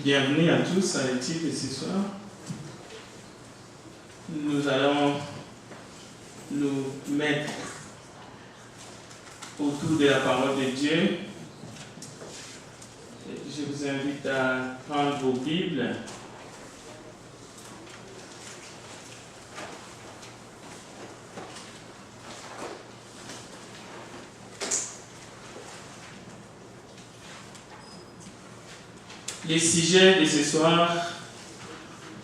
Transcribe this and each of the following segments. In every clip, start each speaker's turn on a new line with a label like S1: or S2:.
S1: Bienvenue à tous à l'étude de ce soir. Nous allons nous mettre autour de la parole de Dieu. Je vous invite à prendre vos Bibles. Le sujet de ce soir,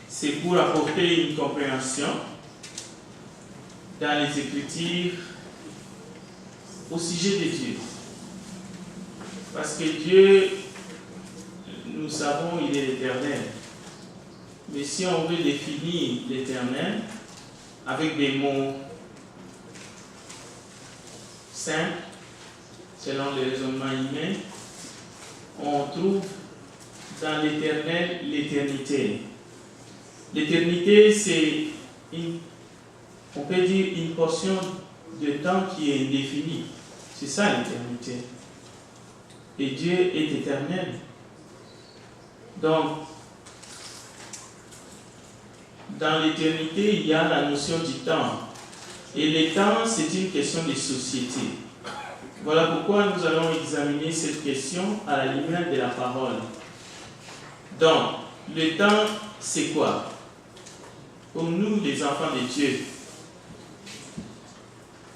S1: c'est pour apporter une compréhension dans les Écritures au sujet de Dieu. Parce que Dieu, nous savons, il est l'éternel. Mais si on veut définir l'éternel avec des mots simples, selon le raisonnement humain, on trouve dans l'éternel l'éternité. L'éternité, c'est on peut dire une portion de temps qui est indéfinie. C'est ça l'éternité. Et Dieu est éternel. Donc, dans l'éternité, il y a la notion du temps. Et le temps, c'est une question de société. Voilà pourquoi nous allons examiner cette question à la lumière de la parole. Donc, le temps, c'est quoi? Pour nous, les enfants de Dieu,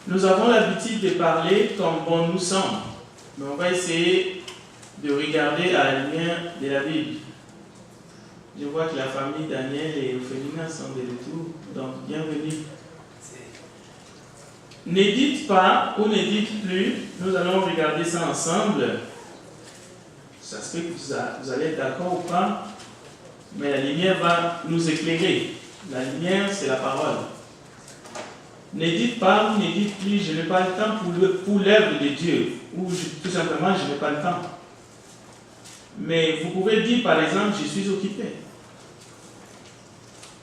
S1: nous avons l'habitude de parler comme bon nous semble. Mais on va essayer de regarder à la lumière de la Bible. Je vois que la famille Daniel et Ophélia sont de retour, donc bienvenue. Ne dites pas ou ne dites plus, nous allons regarder ça ensemble. Ça se fait que vous allez être d'accord ou pas, mais la lumière va nous éclairer. La lumière, c'est la parole. Ne dites pas ou ne dites plus, je n'ai pas le temps pour l'œuvre de Dieu, ou tout simplement, je n'ai pas le temps. Mais vous pouvez dire, par exemple, je suis occupé.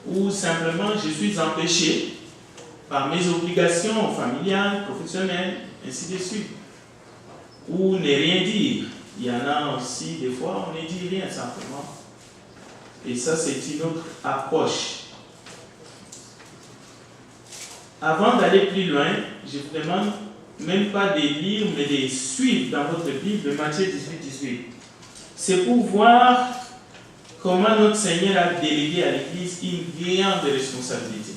S1: Ou simplement, je suis empêché par mes obligations familiales, professionnelles, ainsi de suite. Ou ne rien dire. Il y en a aussi, des fois, on ne dit rien simplement. Et ça, c'est une autre approche. Avant d'aller plus loin, je vous demande même pas de lire, mais de suivre dans votre Bible Matthieu 18. C'est pour voir comment notre Seigneur a délégué à l'Église une grande responsabilité.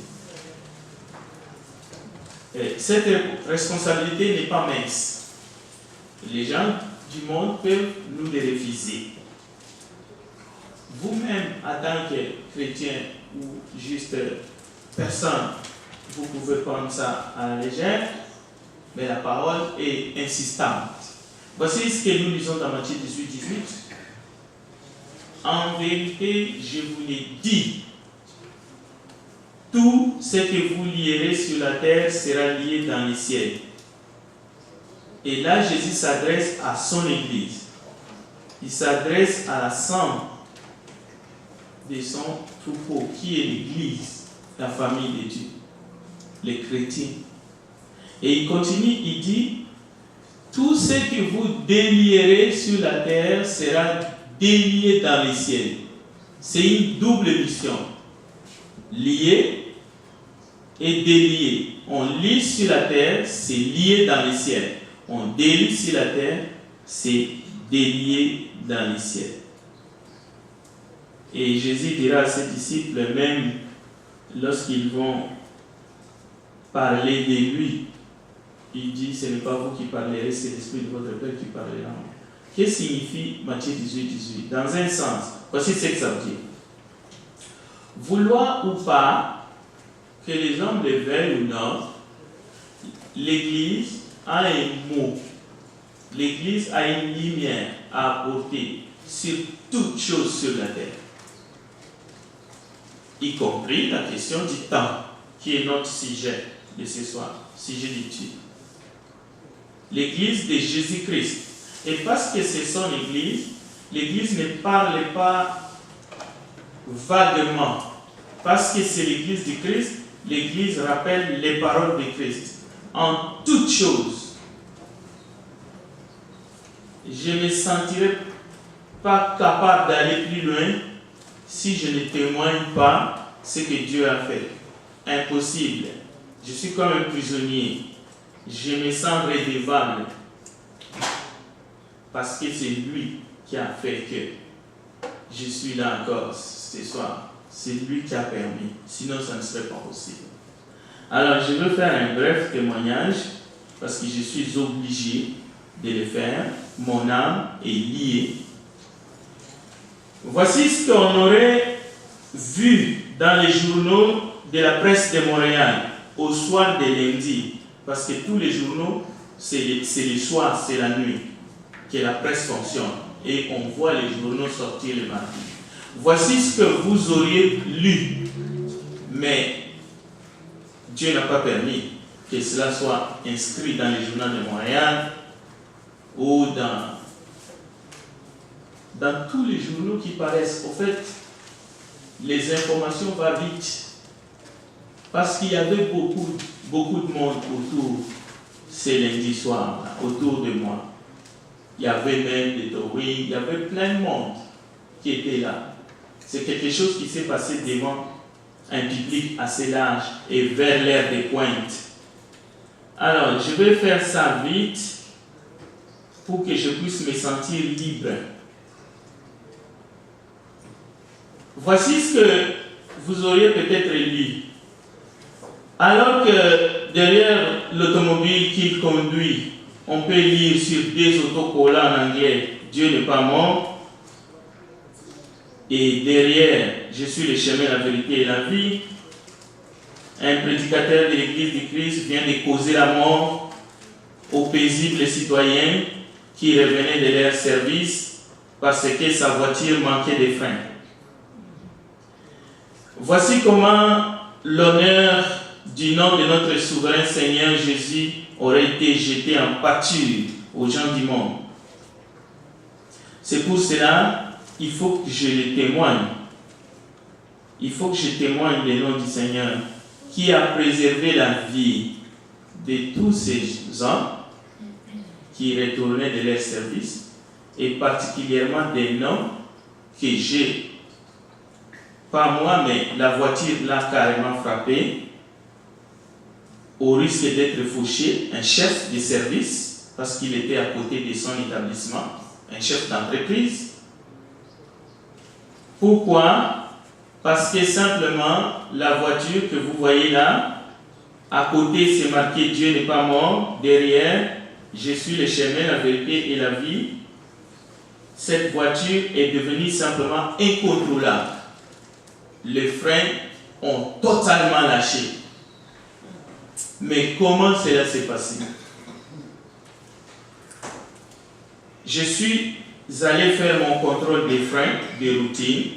S1: Et cette responsabilité n'est pas mince. Les gens du monde peuvent nous les refuser. Vous-même, en tant que chrétien ou juste personne, vous pouvez prendre ça à la légère, mais la parole est insistante. Voici ce que nous lisons dans Matthieu 18. En vérité, je vous l'ai dit, tout ce que vous lierez sur la terre sera lié dans les cieux. Et là, Jésus s'adresse à son Église. Il s'adresse à la somme de son troupeau, qui est l'Église, la famille de Dieu, les chrétiens. Et il continue, il dit, tout ce que vous délierez sur la terre sera délié dans les cieux. C'est une double mission. Lié et délié. On lie sur la terre, c'est lié dans les cieux. On délie sur la terre, c'est délié dans les cieux. Et Jésus dira à ses disciples, même lorsqu'ils vont parler de lui, il dit, ce n'est pas vous qui parlerez, c'est l'Esprit de votre Père qui parlera. Qu'est-ce que signifie Matthieu 18? Dans un sens, voici ce que ça veut dire. Vouloir ou pas, que les hommes le veuillent ou non, l'Église a un mot. L'Église a une lumière à apporter sur toutes choses sur la terre. Y compris la question du temps, qui est notre sujet de ce soir, sujet d'étude. L'Église de Jésus-Christ. Et parce que c'est son Église, l'Église ne parle pas vaguement. Parce que c'est l'Église du Christ, l'Église rappelle les paroles de Christ. En toutes choses, je me sentirai pas capable d'aller plus loin si je ne témoigne pas ce que Dieu a fait. Impossible. Je suis comme un prisonnier. Je me sens redevable parce que c'est lui qui a fait que je suis là encore ce soir. C'est lui qui a permis. Sinon, ça ne serait pas possible. Alors, je veux faire un bref témoignage parce que je suis obligé de le faire. Mon âme est liée. Voici ce qu'on aurait vu dans les journaux de la presse de Montréal au soir de lundi. Parce que tous les journaux, c'est le soir, c'est la nuit que la presse fonctionne. Et on voit les journaux sortir le mardi. Voici ce que vous auriez lu. Mais Dieu n'a pas permis que cela soit inscrit dans les journaux de Montréal ou dans tous les journaux qui paraissent. Au fait, les informations vont vite. Parce qu'il y avait beaucoup de monde autour ces lundis soirs, autour de moi. Il y avait même des théories, il y avait plein de monde qui était là. C'est quelque chose qui s'est passé devant un public assez large et vers l'heure des pointes. Alors, je vais faire ça vite pour que je puisse me sentir libre. Voici ce que vous auriez peut-être lu. Alors que derrière l'automobile qu'il conduit, on peut lire sur des autocollants en anglais « Dieu n'est pas mort ». Et derrière « Je suis le chemin, la vérité et la vie ». Un prédicateur de l'Église du Christ vient de causer la mort aux paisibles citoyens qui revenaient de leur service parce que sa voiture manquait de frein. Voici comment l'honneur du nom de notre souverain Seigneur Jésus aurait été jeté en pâture aux gens du monde. C'est pour cela qu'il faut que je le témoigne. Il faut que je témoigne le nom du Seigneur qui a préservé la vie de tous ces hommes qui retournaient de leur service et particulièrement des hommes que j'ai, pas moi, mais la voiture l'a carrément frappé au risque d'être fauché, un chef de service, parce qu'il était à côté de son établissement, un chef d'entreprise. Pourquoi? Parce que simplement, la voiture que vous voyez là, à côté c'est marqué « Dieu n'est pas mort », derrière « Je suis le chemin, la vérité et la vie ». Cette voiture est devenue simplement incontrôlable. Les freins ont totalement lâché. Mais comment cela s'est passé? Je suis allé faire mon contrôle des freins, des routines.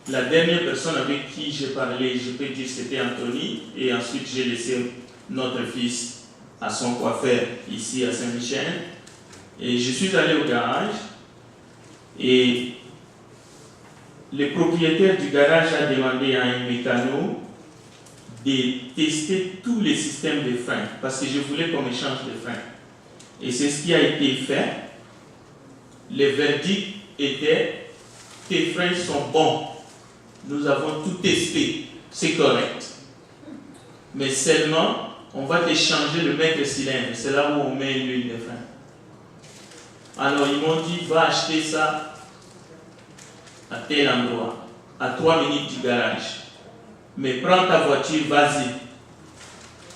S1: La dernière personne avec qui j'ai parlé, je peux dire, c'était Anthony. Et ensuite, j'ai laissé notre fils à son coiffeur ici à Saint-Michel. Et je suis allé au garage. Et le propriétaire du garage a demandé à un mécano de tester tous les systèmes de freins, parce que je voulais qu'on échange les freins. Et c'est ce qui a été fait. Le verdict était: tes freins sont bons. Nous avons tout testé. C'est correct. Mais seulement, on va te changer le maître cylindre. C'est là où on met l'huile de frein. Alors ils m'ont dit: va acheter ça à tel endroit, à 3 minutes du garage. Mais prends ta voiture, vas-y.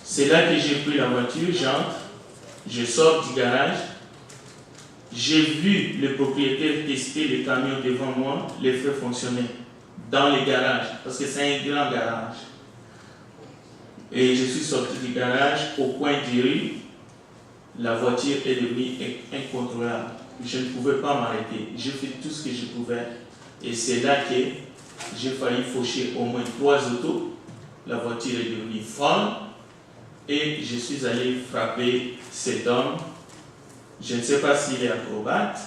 S1: C'est là que j'ai pris la voiture, j'entre, je sors du garage. J'ai vu le propriétaire tester les camions devant moi, les feux fonctionnaient dans les garages, parce que c'est un grand garage. Et je suis sorti du garage, au coin du rue, la voiture est devenue incontrôlable. Je ne pouvais pas m'arrêter. J'ai fait tout ce que je pouvais. Et c'est là que j'ai failli faucher au moins 3 autos. La voiture est devenue folle. Et je suis allé frapper cet homme. Je ne sais pas s'il est acrobate.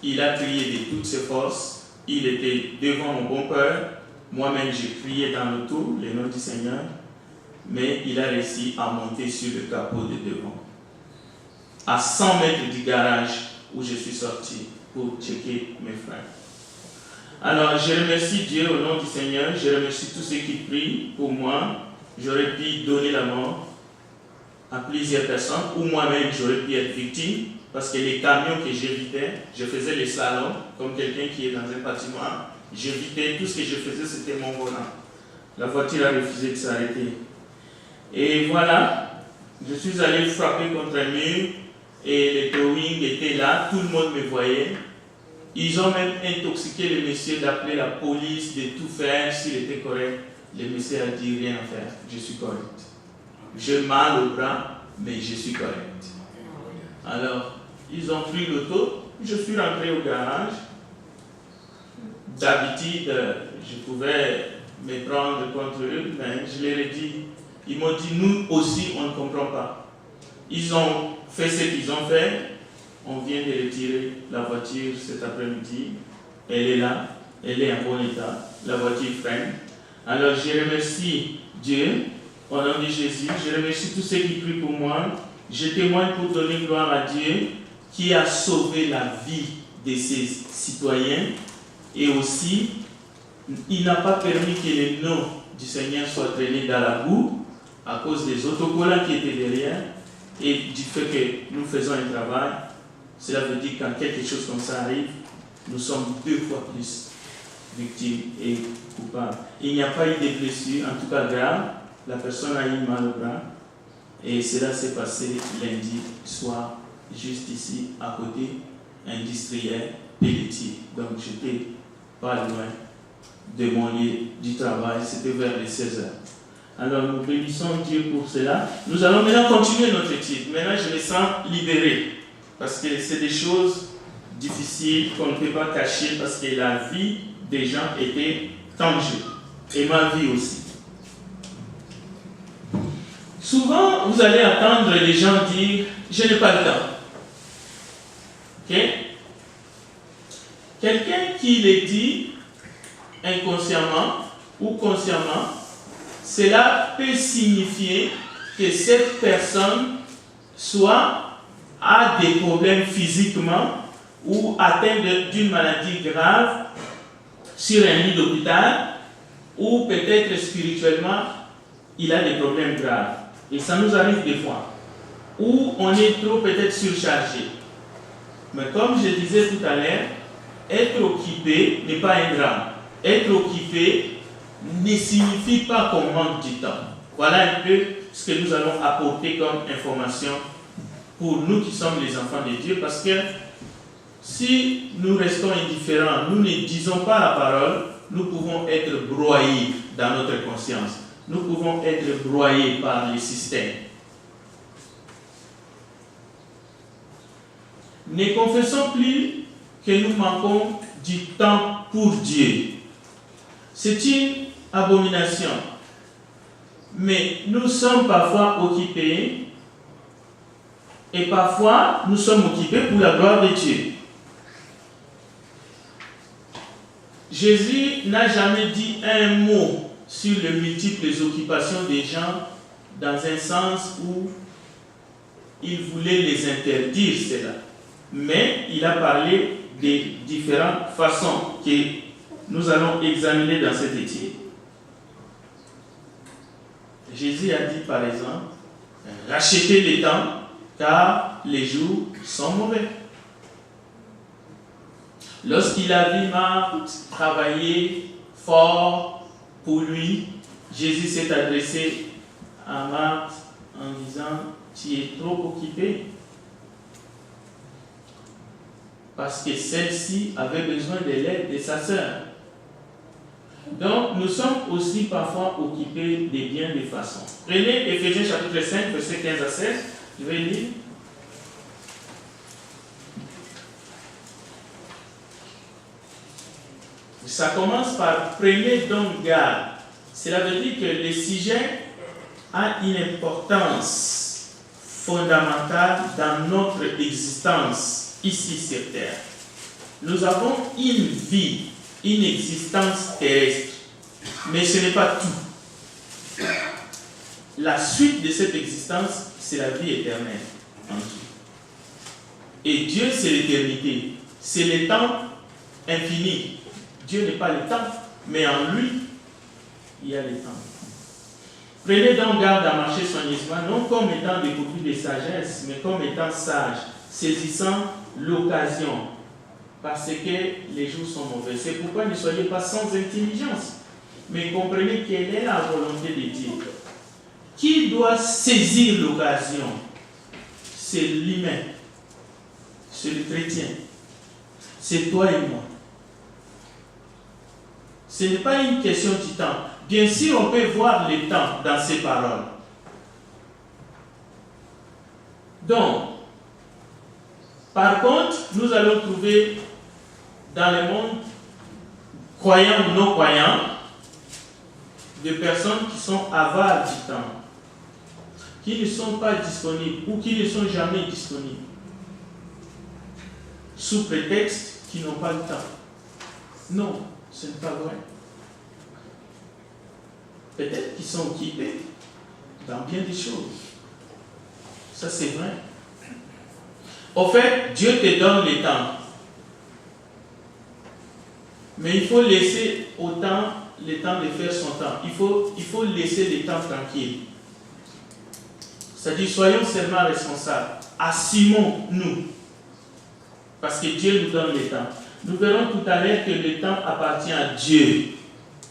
S1: Il a crié de toutes ses forces. Il était devant mon bumper. Moi-même, j'ai crié dans l'auto, le nom du Seigneur. Mais il a réussi à monter sur le capot de devant. À 100 mètres du garage où je suis sorti. pour checker mes frères. Alors, je remercie Dieu au nom du Seigneur. Je remercie tous ceux qui prient pour moi. J'aurais pu donner la mort à plusieurs personnes, ou moi-même, j'aurais pu être victime, parce que les camions que j'évitais, je faisais les slaloms, comme quelqu'un qui est dans un bâtiment. J'évitais, tout ce que je faisais, c'était mon volant. La voiture a refusé de s'arrêter. Et voilà, je suis allé frapper contre un mur, et les towing étaient là, tout le monde me voyait. Ils ont même intoxiqué le monsieur d'appeler la police, de tout faire, s'il était correct. Le monsieur a dit rien à faire, je suis correct. J'ai mal au bras, mais je suis correct. Alors, ils ont pris l'auto, je suis rentré au garage. D'habitude, je pouvais me prendre contre eux, mais je leur ai dit, ils m'ont dit, nous aussi, on ne comprend pas. Ils ont fait ce qu'ils ont fait. On vient de retirer la voiture cet après-midi. Elle est là, elle est en bon état. La voiture freine. Alors je remercie Dieu au nom de Jésus. Je remercie tous ceux qui prient pour moi. Je témoigne pour donner gloire à Dieu qui a sauvé la vie de ses citoyens. Et aussi, il n'a pas permis que le nom du Seigneur soit traîné dans la boue à cause des autocollants qui étaient derrière et du fait que nous faisons un travail. Cela veut dire que quand quelque chose comme ça arrive, nous sommes 2 fois plus victimes et coupables. Il n'y a pas eu de blessures, en tout cas graves. La personne a eu mal au bras. Et cela s'est passé lundi soir, juste ici, à côté, industriel, Pelletier. Donc j'étais pas loin de mon lieu du travail, c'était vers les 16h. Alors nous bénissons Dieu pour cela. Nous allons maintenant continuer notre étude. Maintenant je me sens libéré. Parce que c'est des choses difficiles qu'on ne peut pas cacher parce que la vie des gens était en jeu. Et ma vie aussi. Souvent, vous allez entendre les gens dire « je n'ai pas le temps ». Ok? Quelqu'un qui le dit inconsciemment ou consciemment, cela peut signifier que cette personne soit a des problèmes physiquement ou atteint d'une maladie grave sur un lit d'hôpital ou peut-être spirituellement, il a des problèmes graves. Et ça nous arrive des fois. Ou on est trop peut-être surchargé. Mais comme je disais tout à l'heure, être occupé n'est pas un drame. Être occupé ne signifie pas qu'on manque du temps. Voilà un peu ce que nous allons apporter comme information pour nous qui sommes les enfants de Dieu, parce que si nous restons indifférents, nous ne disons pas la parole, nous pouvons être broyés dans notre conscience. Nous pouvons être broyés par les systèmes. Ne confessons plus que nous manquons du temps pour Dieu. C'est une abomination. Mais nous sommes parfois occupés et parfois nous sommes occupés pour la gloire de Dieu. Jésus n'a jamais dit un mot sur les multiples occupations des gens dans un sens où il voulait les interdire cela. Mais il a parlé des différentes façons que nous allons examiner dans cette étude. Jésus a dit par exemple, rachetez les temps car les jours sont mauvais. Lorsqu'il a vu Marthe travailler fort pour lui, Jésus s'est adressé à Marthe en disant, tu es trop occupée. Parce que celle-ci avait besoin de l'aide de sa sœur. Donc, nous sommes aussi parfois occupés de bien des façons. Prenez Éphésiens chapitre 5, versets 15 à 16. Je vais lire. Ça commence par « Prenez donc garde ». Cela veut dire que le sujet a une importance fondamentale dans notre existence ici sur Terre. Nous avons une vie, une existence terrestre, mais ce n'est pas tout. La suite de cette existence, c'est la vie éternelle en Dieu. Et Dieu, c'est l'éternité. c'est le temps infini. Dieu n'est pas le temps, mais en lui, il y a le temps. Prenez donc garde à marcher soigneusement, non comme étant dépourvu de sagesse, mais comme étant sage, saisissant l'occasion, parce que les jours sont mauvais. C'est pourquoi ne soyez pas sans intelligence, mais comprenez quelle est la volonté de Dieu. Qui doit saisir l'occasion? C'est l'humain, c'est le chrétien, c'est toi et moi. Ce n'est pas une question du temps. Bien sûr, on peut voir le temps dans ces paroles. Donc, par contre, nous allons trouver dans le monde, croyants ou non croyants, des personnes qui sont avares du temps, qui ne sont pas disponibles ou qui ne sont jamais disponibles, sous prétexte qu'ils n'ont pas le temps. Non, ce n'est pas vrai. Peut-être qu'ils sont occupés dans bien des choses. Ça, c'est vrai. Au fait, Dieu te donne le temps. Mais il faut laisser au temps le temps de faire son temps. Il faut laisser le temps tranquille. C'est-à-dire, soyons seulement responsables. Assumons-nous. Parce que Dieu nous donne le temps. Nous verrons tout à l'heure que le temps appartient à Dieu.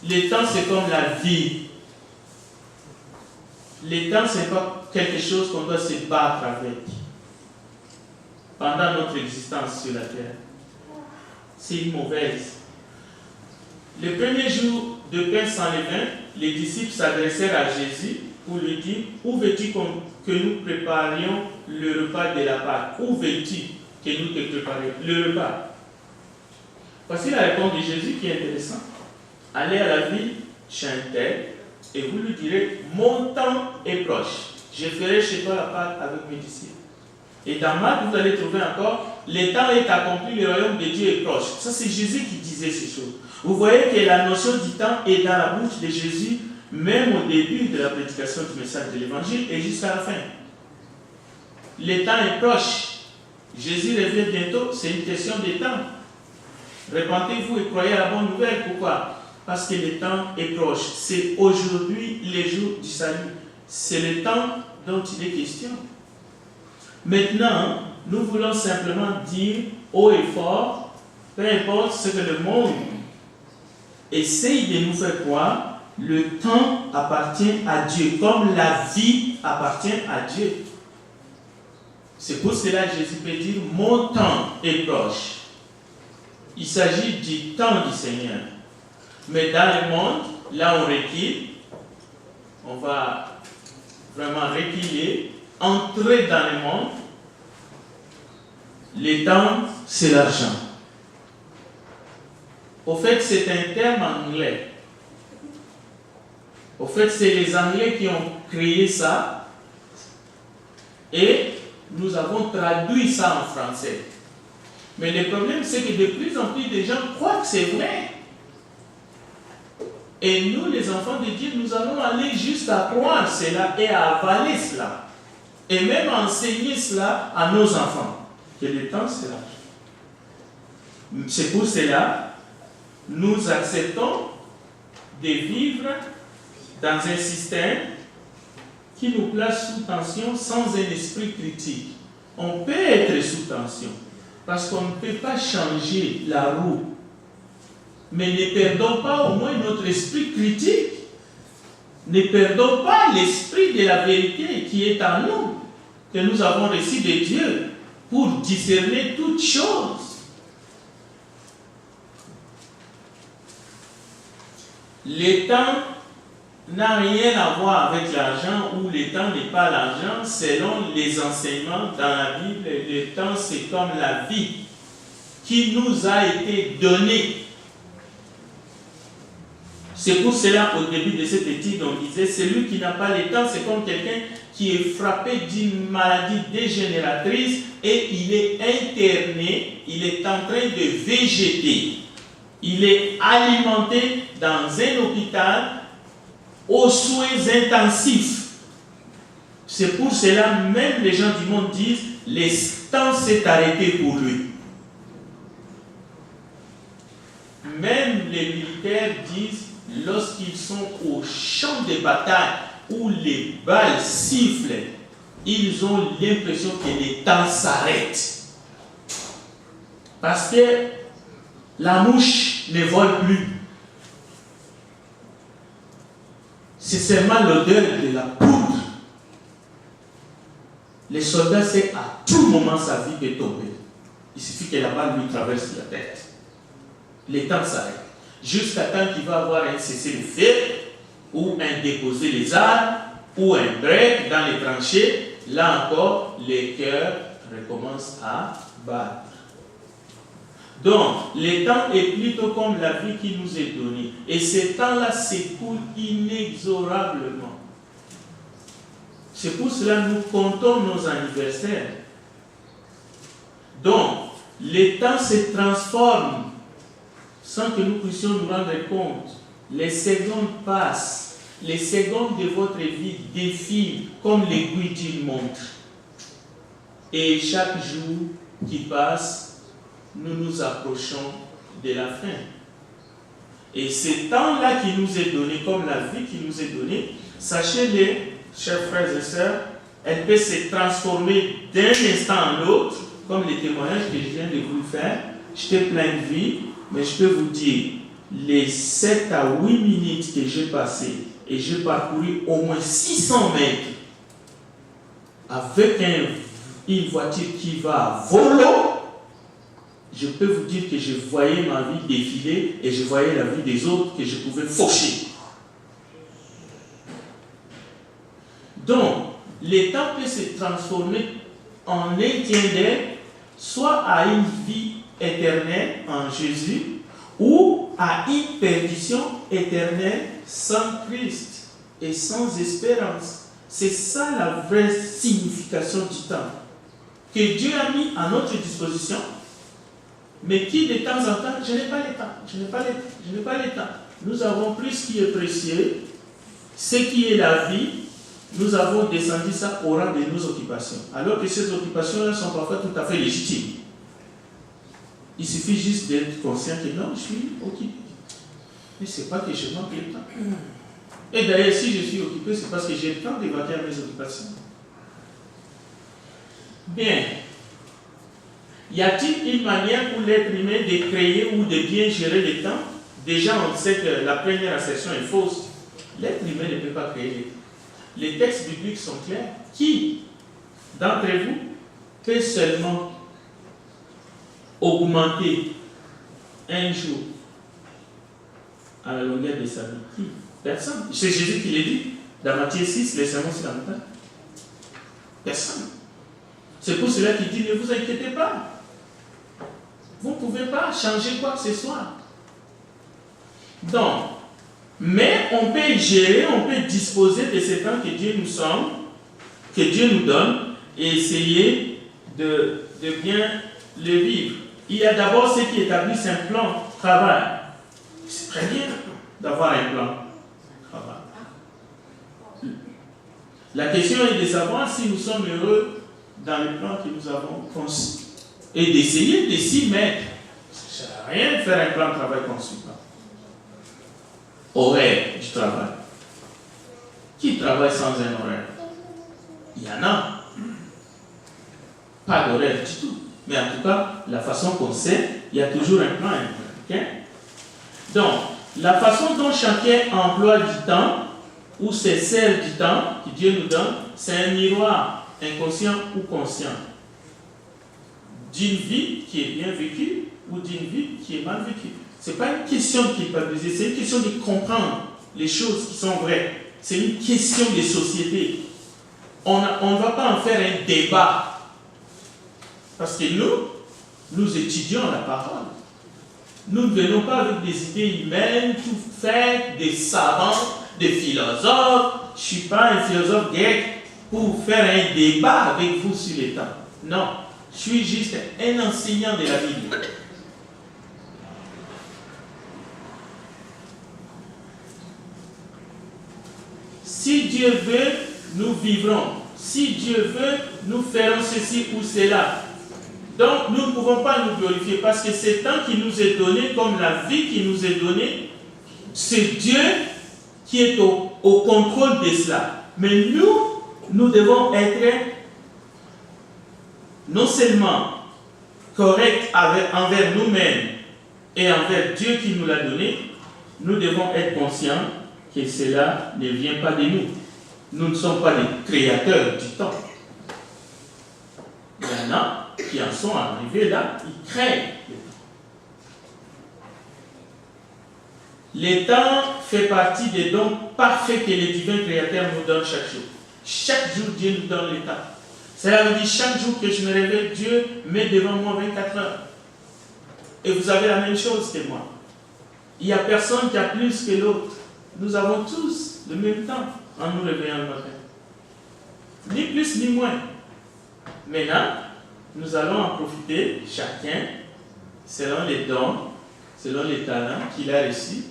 S1: Le temps, c'est comme la vie. Le temps, ce n'est pas quelque chose qu'on doit se battre avec pendant notre existence sur la terre. C'est une mauvaise. Le premier jour de pain sans levain, les disciples s'adressèrent à Jésus pour lui dire: où veux-tu que nous préparions le repas de la Pâque? Où veux-tu que nous te préparions le repas? Voici la réponse de Jésus qui est intéressante. Allez à la ville chez un tel et vous lui direz: mon temps est proche. Je ferai chez toi la Pâque avec mes disciples. Et dans Marc, vous allez trouver encore: le temps est accompli, le royaume de Dieu est proche. Ça, c'est Jésus qui disait ces choses. Vous voyez que la notion du temps est dans la bouche de Jésus, même au début de la prédication du message de l'Évangile et jusqu'à la fin. Le temps est proche. Jésus revient bientôt, c'est une question de temps. Répentez-vous et croyez à la bonne nouvelle. Pourquoi? Parce que le temps est proche. C'est aujourd'hui le jour du salut. C'est le temps dont il est question. Maintenant, nous voulons simplement dire haut et fort, peu importe ce que le monde essaye de nous faire croire, le temps appartient à Dieu, comme la vie appartient à Dieu. C'est pour cela que Jésus peut dire: mon temps est proche. Il s'agit du temps du Seigneur. Mais dans le monde, là on recule, on va vraiment reculer, entrer dans le monde. Le temps, c'est l'argent. Au fait, c'est un terme anglais. Au fait, c'est les Anglais qui ont créé ça. Et nous avons traduit ça en français. Mais le problème, c'est que de plus en plus de gens croient que c'est vrai. Et nous, les enfants de Dieu, nous allons aller jusqu'à croire cela et à avaler cela. Et même enseigner cela à nos enfants. Que le temps, c'est l'argent. C'est pour cela nous acceptons de vivre dans un système qui nous place sous tension sans un esprit critique. On peut être sous tension parce qu'on ne peut pas changer la roue. Mais ne perdons pas au moins notre esprit critique. Ne perdons pas l'esprit de la vérité qui est en nous, que nous avons reçu de Dieu pour discerner toutes choses. Le temps n'a rien à voir avec l'argent ou le temps n'est pas l'argent selon les enseignements dans la Bible. Le temps, c'est comme la vie qui nous a été donnée. C'est pour cela, au début de cette étude, on disait: celui qui n'a pas le temps, c'est comme quelqu'un qui est frappé d'une maladie dégénératrice et il est interné, il est en train de végéter. Il est alimenté dans un hôpital aux soins intensifs. C'est pour cela, même les gens du monde disent: le temps s'est arrêté pour lui. même les militaires disent, lorsqu'ils sont au champ de bataille, où les balles sifflent, ils ont l'impression que le temps s'arrête. Parce que la mouche ne vole plus. C'est seulement l'odeur de la poudre. Les soldats savent à tout moment sa vie peut tomber. Il suffit que la balle lui traverse la tête. Le temps s'arrête. Jusqu'à temps qu'il va avoir un cessez-le-feu, ou un déposer les armes, ou un break dans les tranchées. Là encore, les cœurs recommencent à battre. Donc, le temps est plutôt comme la vie qui nous est donnée. Et ce temps-là s'écoule inexorablement. C'est pour cela que nous comptons nos anniversaires. Donc, le temps se transforme sans que nous puissions nous rendre compte. Les secondes passent. Les secondes de votre vie défilent comme l'aiguille d'une montre. Et chaque jour qui passe, nous nous approchons de la fin. Et ce temps-là qui nous est donné, comme la vie qui nous est donnée, sachez-le, chers frères et sœurs, elle peut se transformer d'un instant à l'autre, comme les témoignages que je viens de vous faire. J'étais plein de vie, mais je peux vous dire, les 7 à 8 minutes que j'ai passées, et j'ai parcouru au moins 600 mètres avec une voiture qui va à volo, je peux vous dire que je voyais ma vie défiler et je voyais la vie des autres que je pouvais faucher. Donc, le temps peut se transformer en un tiers, soit à une vie éternelle en Jésus, ou à une perdition éternelle sans Christ et sans espérance. C'est ça la vraie signification du temps que Dieu a mis à notre disposition, mais qui de temps en temps, je n'ai pas le temps, je n'ai pas le temps. Nous avons pris ce qui est précieux, ce qui est la vie, nous avons descendu ça au rang de nos occupations, alors que ces occupations-là sont parfois tout à fait légitimes. Il suffit juste d'être conscient que non, je suis occupé. Mais ce n'est pas que je manque le temps. Et d'ailleurs, si je suis occupé, c'est parce que j'ai le temps d'évacuer mes occupations. Bien. Y a-t-il une manière pour l'être humain de créer ou de bien gérer le temps? Déjà, on sait que la première assertion est fausse. L'être humain ne peut pas créer le temps. Les textes bibliques sont clairs. Qui d'entre vous peut seulement augmenter un jour à la longueur de sa vie? Qui? Personne. C'est Jésus qui l'a dit dans Matthieu 6, les sermons sur la montagne. Personne. C'est pour cela qu'il dit, ne vous inquiétez pas. Vous ne pouvez pas changer quoi que ce soit. Donc, mais on peut gérer, on peut disposer de ce temps que Dieu nous donne, et essayer de bien le vivre. Il y a d'abord ceux qui établissent un plan de travail. C'est très bien d'avoir un plan de travail. La question est de savoir si nous sommes heureux dans le plan que nous avons conçu. Et d'essayer de s'y mettre. Ça ne sert à rien de faire un plan de travail conçu. Horaire du travail. Qui travaille sans un horaire? Il y en a. Pas d'horaire du tout. Mais en tout cas, la façon qu'on sait, il y a toujours un plan. Okay? Donc, la façon dont chacun emploie du temps, ou se sert du temps que Dieu nous donne, c'est un miroir inconscient ou conscient d'une vie qui est bien vécue ou d'une vie qui est mal vécue. Ce n'est pas une question de culpabiliser, c'est une question de comprendre les choses qui sont vraies. C'est une question de société. On ne va pas en faire un débat. Parce que nous étudions la parole. Nous ne venons pas avec des idées humaines, tout faites, des savants, des philosophes. Je ne suis pas un philosophe grec pour faire un débat avec vous sur les temps. Non, je suis juste un enseignant de la Bible. Si Dieu veut, nous vivrons. Si Dieu veut, nous ferons ceci ou cela. Donc, nous ne pouvons pas nous glorifier parce que ce temps qui nous est donné, comme la vie qui nous est donnée, c'est Dieu qui est au contrôle de cela. Mais nous devons être non seulement corrects envers nous-mêmes et envers Dieu qui nous l'a donné, nous devons être conscients que cela ne vient pas de nous. Nous ne sommes pas des créateurs du temps. Il y en a qui en sont arrivés là, ils créent le temps. Le temps fait partie des dons parfaits que le divin créateur nous donne chaque jour. Chaque jour, Dieu nous donne le temps. Cela veut dire chaque jour que je me réveille, Dieu met devant moi 24 heures. Et vous avez la même chose que moi. Il n'y a personne qui a plus que l'autre. Nous avons tous le même temps en nous réveillant le matin. Ni plus ni moins. Maintenant, nous allons en profiter chacun selon les dons, selon les talents qu'il a reçus.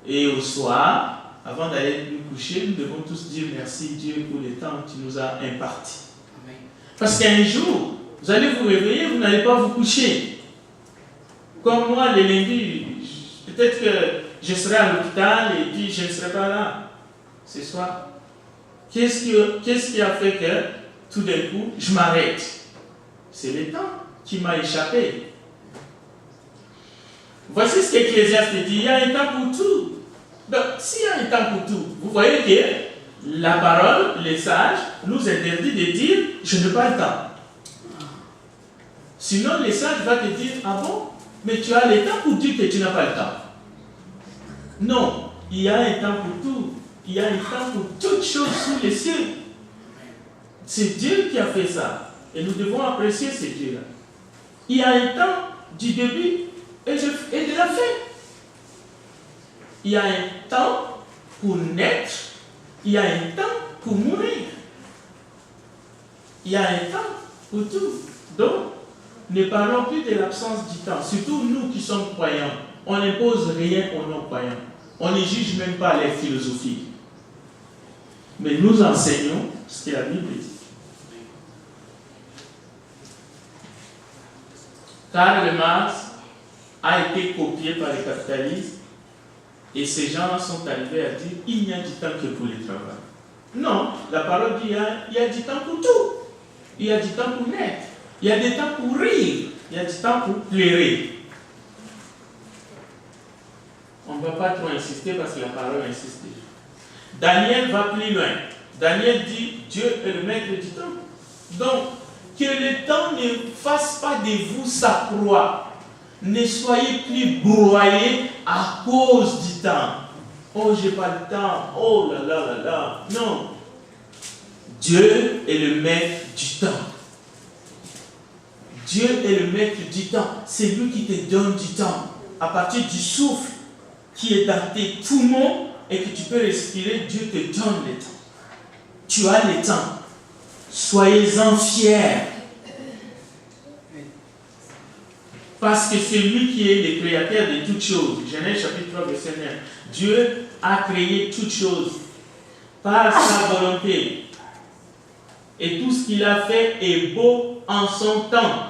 S1: Et au soir, avant d'aller nous coucher, nous devons tous dire merci Dieu pour le temps que tu nous as imparti. Parce qu'un jour, vous allez vous réveiller, vous n'allez pas vous coucher. Comme moi, les lundis, peut-être que je serai à l'hôpital et puis je ne serai pas là ce soir. Qu'est-ce qui a fait que tout d'un coup, je m'arrête? C'est le temps qui m'a échappé. Voici ce qu'Ecclésiaste dit, il y a un temps pour tout. Donc, s'il y a un temps pour tout, vous voyez que la parole, les sages, nous interdit de dire « je n'ai pas le temps ». Sinon, les sages vont te dire « ah bon, mais tu as le temps pour dire que tu n'as pas le temps ». Non, il y a un temps pour tout. Il y a un temps pour toutes choses sous les cieux. C'est Dieu qui a fait ça. Et nous devons apprécier ce Dieu-là. Il y a un temps du début et de la fin. Il y a un temps pour naître. Il y a un temps pour mourir. Il y a un temps pour tout. Donc, ne parlons plus de l'absence du temps. Surtout nous qui sommes croyants. On n'impose rien aux non-croyants. On ne juge même pas les philosophies. Mais nous enseignons ce que la Bible dit. Karl Marx a été copié par les capitalistes et ces gens sont arrivés à dire il n'y a du temps que pour le travail. Non, la parole dit il y a du temps pour tout. Il y a du temps pour naître. Il y a du temps pour rire. Il y a du temps pour pleurer. On ne va pas trop insister parce que la parole insiste déjà. Daniel va plus loin. Daniel dit Dieu est le maître du temps. Donc, que le temps ne fasse pas de vous sa proie. Ne soyez plus broyés à cause du temps. Oh, j'ai pas le temps. Oh là là là là. Non. Dieu est le maître du temps. Dieu est le maître du temps. C'est lui qui te donne du temps. À partir du souffle qui est dans tes poumons et que tu peux respirer, Dieu te donne le temps. Tu as le temps. Soyez-en fiers. Parce que c'est lui qui est le créateur de toutes choses. Genèse chapitre 3, verset 9. Dieu a créé toutes choses par sa volonté. Et tout ce qu'il a fait est beau en son temps.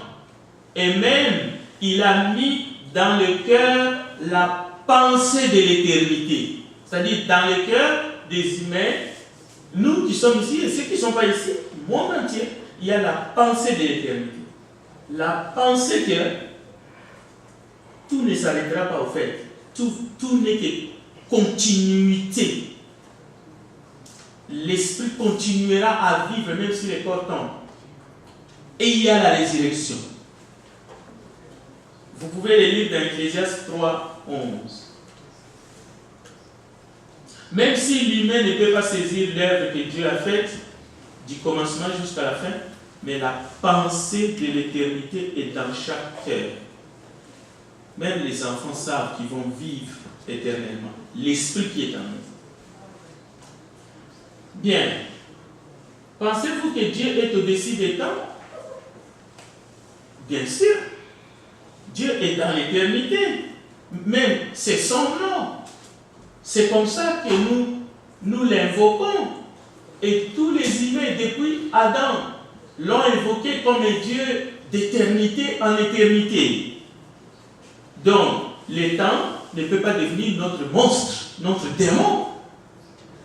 S1: Et même, il a mis dans le cœur la pensée de l'éternité. C'est-à-dire dans le cœur des humains, nous qui sommes ici et ceux qui ne sont pas ici, le monde entier, il y a la pensée de l'éternité. La pensée que tout ne s'arrêtera pas au fait. Tout n'est que continuité. L'esprit continuera à vivre même si les corps tombent. Et il y a la résurrection. Vous pouvez les lire dans Ecclésiaste 3, 11. Même si l'humain ne peut pas saisir l'œuvre que Dieu a faite, du commencement jusqu'à la fin, mais la pensée de l'éternité est dans chaque cœur. Même les enfants savent qu'ils vont vivre éternellement. L'esprit qui est en eux. Bien. Pensez-vous que Dieu est au-dessus des temps? Bien sûr. Dieu est dans l'éternité. Même c'est son nom. C'est comme ça que nous l'invoquons. Et tous les humains depuis Adam l'ont invoqué comme un Dieu d'éternité en éternité. Donc, le temps ne peut pas devenir notre monstre, notre démon,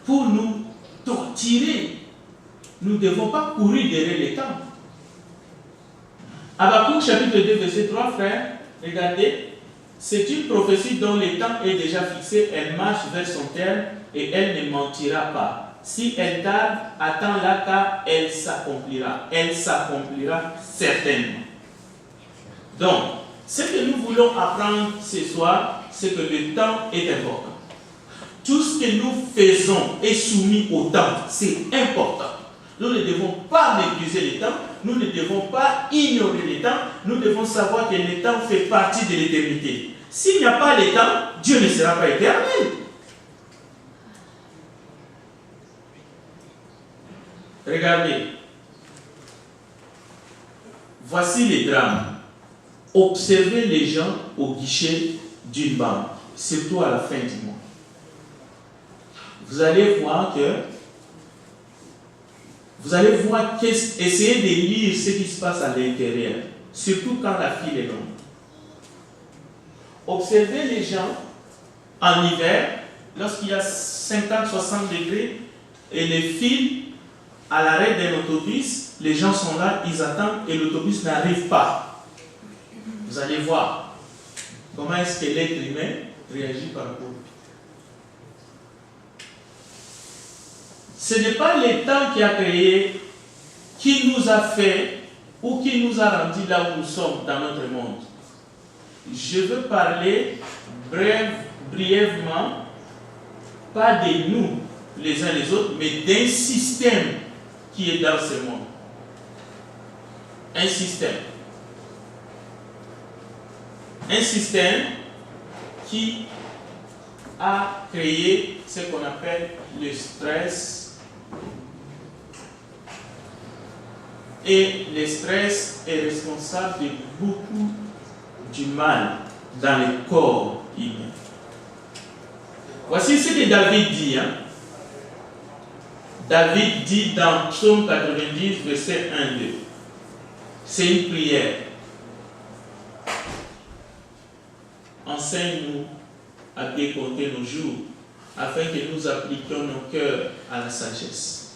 S1: pour nous torturer. Nous ne devons pas courir derrière le temps. Habakkuk chapitre 2, verset 3, frère, regardez, c'est une prophétie dont le temps est déjà fixé, elle marche vers son terme et elle ne mentira pas. Si elle tarde, attends-la car elle s'accomplira. Elle s'accomplira certainement. Donc, ce que nous voulons apprendre ce soir, c'est que le temps est important. Tout ce que nous faisons est soumis au temps. C'est important. Nous ne devons pas mépriser le temps. Nous ne devons pas ignorer le temps. Nous devons savoir que le temps fait partie de l'éternité. S'il n'y a pas le temps, Dieu ne sera pas éternel. Regardez. Voici les drames. Observez les gens au guichet d'une banque, surtout à la fin du mois. Vous allez voir, essayez de lire ce qui se passe à l'intérieur, surtout quand la file est longue. Observez les gens en hiver, lorsqu'il y a 50-60 degrés, et les files à l'arrêt d'un autobus, les gens sont là, ils attendent et l'autobus n'arrive pas. Vous allez voir comment est-ce que l'être humain réagit par rapport. Ce n'est pas le temps qui a créé, qui nous a fait ou qui nous a rendu là où nous sommes dans notre monde. Je veux parler brièvement, pas de nous les uns les autres, mais d'un système qui est dans ce monde. Un système. Un système qui a créé ce qu'on appelle le stress. Et le stress est responsable de beaucoup du mal dans le corps humain. Voici ce que David dit. David dit dans Psaume 90, verset 1-2. C'est une prière. Enseigne-nous à bien compter nos jours, afin que nous appliquions nos cœurs à la sagesse.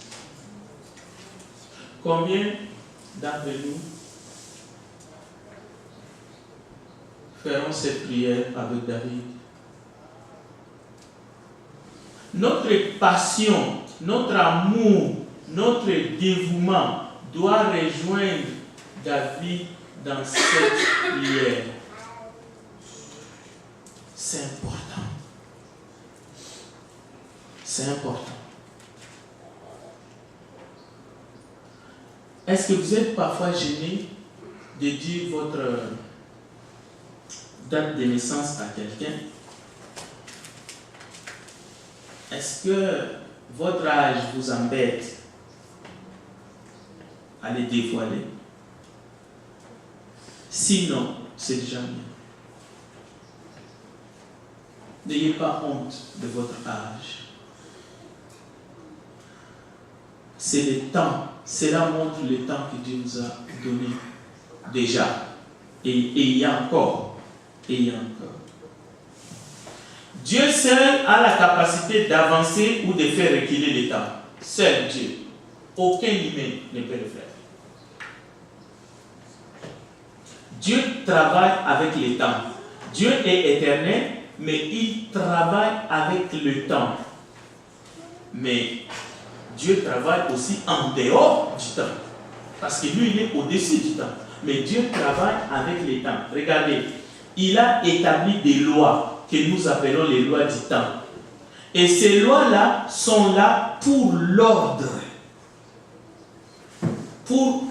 S1: Combien d'entre nous feront cette prière avec David? Notre passion, notre amour, notre dévouement doit rejoindre David dans cette prière. C'est important. C'est important. Est-ce que vous êtes parfois gêné de dire votre date de naissance à quelqu'un? Est-ce que votre âge vous embête à le dévoiler? Sinon, c'est déjà bien. N'ayez pas honte de votre âge. C'est le temps. Cela montre le temps que Dieu nous a donné déjà. Et il y a encore. Dieu seul a la capacité d'avancer ou de faire reculer le temps. Seul Dieu. Aucun humain ne peut le faire. Dieu travaille avec le temps. Dieu est éternel, mais il travaille avec le temps. Mais Dieu travaille aussi en dehors du temps. Parce que lui, il est au-dessus du temps. Mais Dieu travaille avec le temps. Regardez, il a établi des lois que nous appelons les lois du temps. Et ces lois-là sont là pour l'ordre. Pour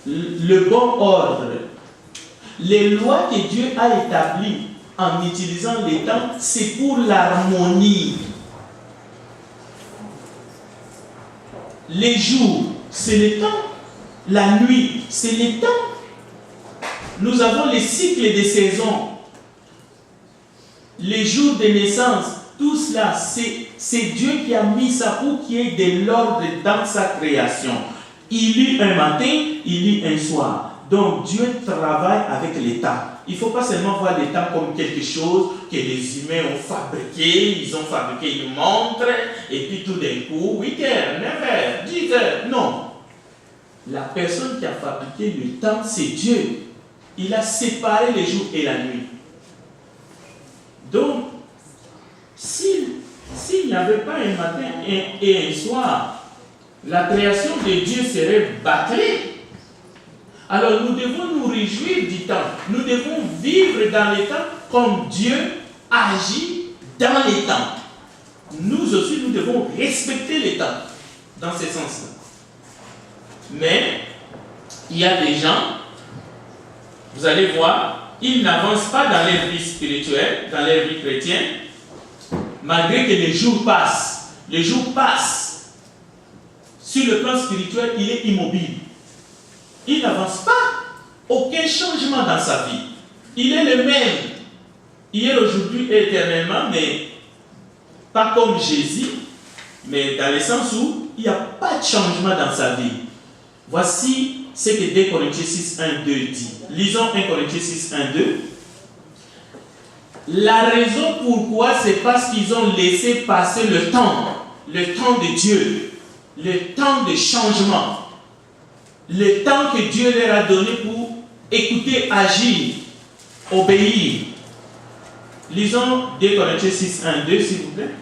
S1: le bon ordre. Les lois que Dieu a établies en utilisant les temps, c'est pour l'harmonie. Les jours, c'est le temps. La nuit, c'est le temps. Nous avons les cycles des saisons. Les jours de naissance, tout cela, c'est Dieu qui a mis ça pour qu'il y ait de l'ordre dans sa création. Il y a un matin, il y a un soir. Donc Dieu travaille avec les temps. Il ne faut pas seulement voir les temps comme quelque chose que les humains ont fabriqué. Ils ont fabriqué une montre et puis tout d'un coup, 8 heures, 9 heures, 10 heures. Non. La personne qui a fabriqué le temps, c'est Dieu. Il a séparé les jours et la nuit. Donc, s'il n'y avait pas un matin et un soir, la création de Dieu serait bâclée. Alors nous devons nous réjouir du temps. Nous devons vivre dans les temps comme Dieu agit dans les temps. Nous aussi, nous devons respecter les temps dans ce sens-là. Mais il y a des gens, vous allez voir, ils n'avancent pas dans leur vie spirituelle, dans leur vie chrétienne, malgré que les jours passent. Les jours passent. Sur le plan spirituel, il est immobile. Il n'avance pas. Aucun changement dans sa vie. Il est le même. Hier, aujourd'hui et éternellement, mais pas comme Jésus, mais dans le sens où il n'y a pas de changement dans sa vie. Voici ce que 2 Corinthiens 6, 1, 2 dit. Lisons 1 Corinthiens 6, 1, 2. La raison pourquoi, c'est parce qu'ils ont laissé passer le temps de Dieu, le temps de changement, le temps que Dieu leur a donné pour écouter, agir, obéir. Lisons 2 Corinthiens 6, 1, 2, s'il vous plaît.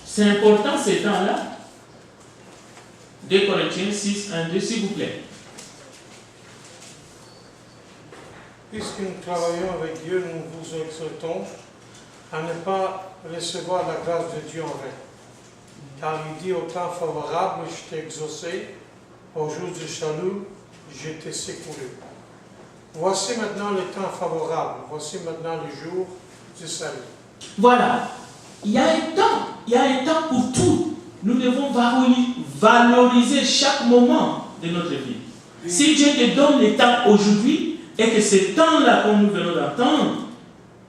S1: C'est important ces temps-là. 2 Corinthiens 6, 1, 2, s'il vous plaît.
S2: Puisque nous travaillons avec Dieu, nous vous exhortons à ne pas recevoir la grâce de Dieu en vain. Car il dit au temps favorable, je t'ai exaucé, au jour du salut, je t'ai secouru. Voici maintenant le temps favorable, voici maintenant le jour du salut.
S1: Voilà, il y a un temps pour tout. Nous devons valoriser chaque moment de notre vie. Si Dieu te donne le temps aujourd'hui, et que ce temps-là, comme nous venons d'entendre,